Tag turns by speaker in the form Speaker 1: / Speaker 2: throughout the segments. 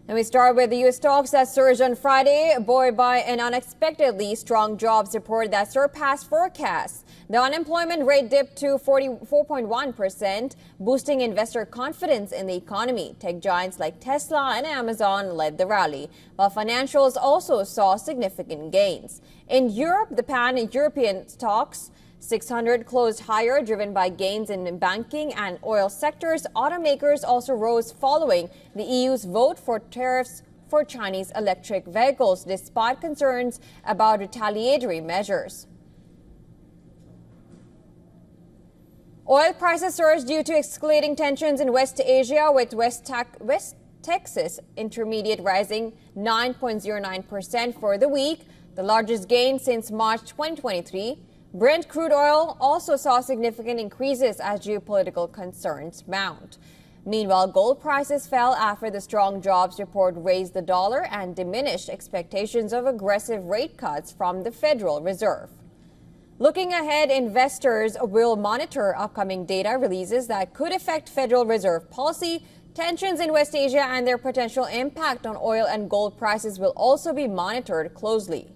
Speaker 1: And we start with the U.S. stocks that surged on Friday, buoyed by an unexpectedly strong jobs report that surpassed forecasts. The unemployment rate dipped to 44.1%, boosting investor confidence in the economy. Tech giants like Tesla and Amazon led the rally, while financials also saw significant gains. In Europe, the pan-European stocks 600 closed higher, driven by gains in banking and oil sectors. Automakers also rose following the EU's vote for tariffs for Chinese electric vehicles, despite concerns about retaliatory measures. Oil prices surged due to escalating tensions in West Asia, with West Texas Intermediate rising 9.09% for the week, the largest gain since March 2023. Brent crude oil also saw significant increases as geopolitical concerns mount. Meanwhile, gold prices fell after the strong jobs report raised the dollar and diminished expectations of aggressive rate cuts from the Federal Reserve. Looking ahead, investors will monitor upcoming data releases that could affect Federal Reserve policy. Tensions in West Asia and their potential impact on oil and gold prices will also be monitored closely.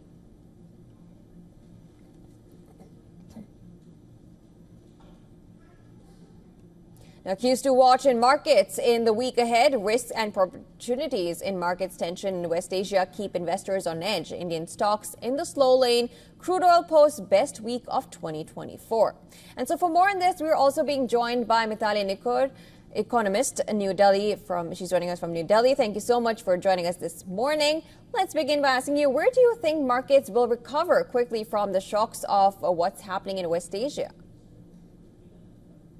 Speaker 1: Now, cues to watch in markets in the week ahead. Risks and opportunities in markets. Tension in West Asia keep investors on edge. Indian stocks in the slow lane. Crude oil posts best week of 2024. And so for more on this, we're also being joined by Mithali Nikur, economist in New Delhi. She's joining us from New Delhi. Thank you so much for joining us this morning. Let's begin by asking you, where do you think markets will recover quickly from the shocks of what's happening in West Asia?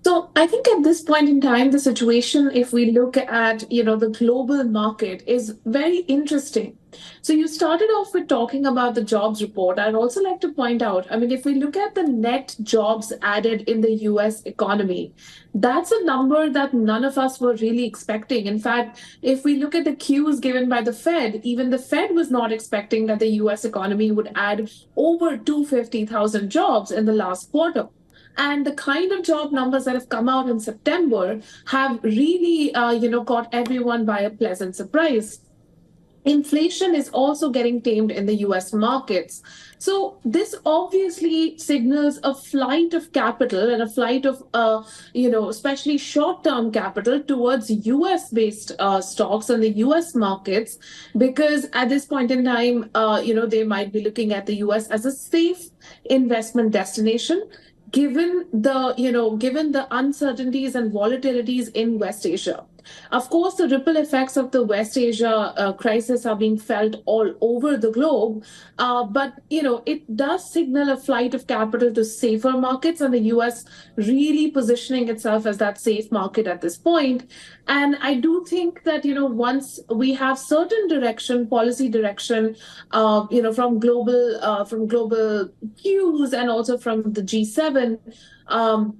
Speaker 2: So I think at this point in time, the situation, if we look at, the global market, is very interesting. So you started off with talking about the jobs report. I'd also like to point out, if we look at the net jobs added in the US economy, that's a number that none of us were really expecting. In fact, if we look at the cues given by the Fed, even the Fed was not expecting that the US economy would add over 250,000 jobs in the last quarter. And the kind of job numbers that have come out in September have really, caught everyone by a pleasant surprise. Inflation is also getting tamed in the US markets. So this obviously signals a flight of capital and a flight of, especially short-term capital towards US-based stocks and the US markets, because at this point in time, they might be looking at the US as a safe investment destination, given the uncertainties and volatilities in West Asia. Of course, the ripple effects of the West Asia crisis are being felt all over the globe, but it does signal a flight of capital to safer markets, and the US really positioning itself as that safe market at this point. And I do think that once we have certain direction, policy direction, from global cues and also from the G7.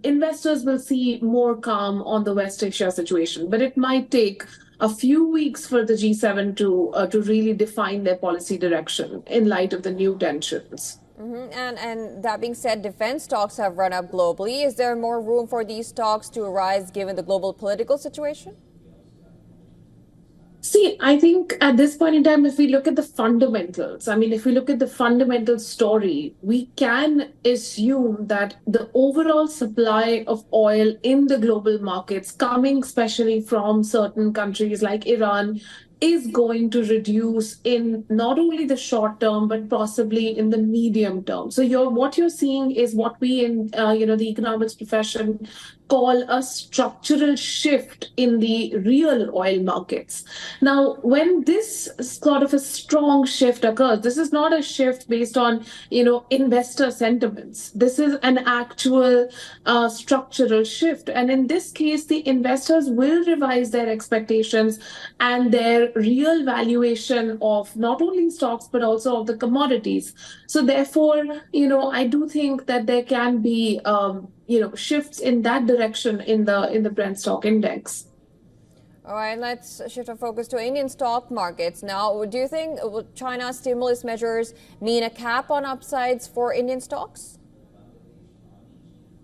Speaker 2: Investors will see more calm on the West Asia situation, but it might take a few weeks for the G7 to really define their policy direction in light of the new tensions.
Speaker 1: Mm-hmm. And that being said, defense stocks have run up globally. Is there more room for these stocks to rise given the global political situation?
Speaker 2: See, I think at this point in time, if we look at the fundamentals, if we look at the fundamental story, we can assume that the overall supply of oil in the global markets, coming especially from certain countries like Iran, is going to reduce in not only the short term, but possibly in the medium term. So what you're seeing is what we in the economics profession call a structural shift in the real oil markets. Now, when this sort of a strong shift occurs, this is not a shift based on, investor sentiments. This is an actual structural shift. And in this case, the investors will revise their expectations and their real valuation of not only stocks, but also of the commodities. So therefore, I do think that there can be shifts in that direction in the Brent stock index.
Speaker 1: All right, let's shift our focus to Indian stock markets now. Do you think China's stimulus measures mean a cap on upsides for Indian stocks?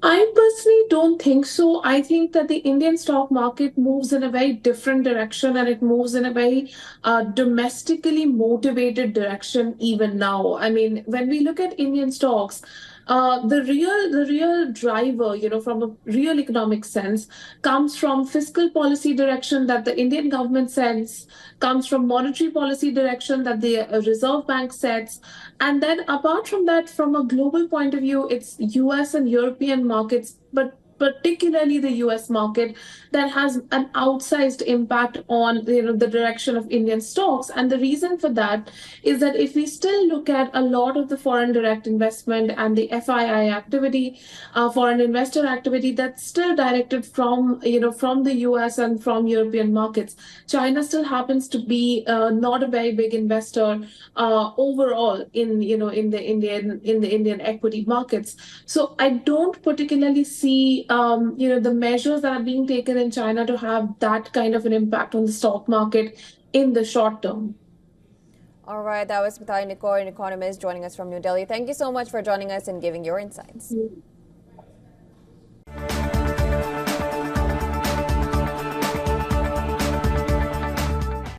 Speaker 2: I personally don't think so. I think that the Indian stock market moves in a very different direction and it moves in a very domestically motivated direction even now. I mean, when we look at Indian stocks, the real driver, from a real economic sense, comes from fiscal policy direction that the Indian government sets, comes from monetary policy direction that the Reserve Bank sets, and then apart from that, from a global point of view, it's US and European markets, but particularly the US market that has an outsized impact on the direction of Indian stocks. And the reason for that is that if we still look at a lot of the foreign direct investment and the FII activity, foreign investor activity, that's still directed from the US and from European markets. China still happens to be not a very big investor overall in the Indian equity markets. So I don't particularly see the measures that are being taken in China to have that kind of an impact on the stock market in the short term.
Speaker 1: All right, that was Mithai Nikor, an economist joining us from New Delhi. Thank you so much for joining us and giving your insights.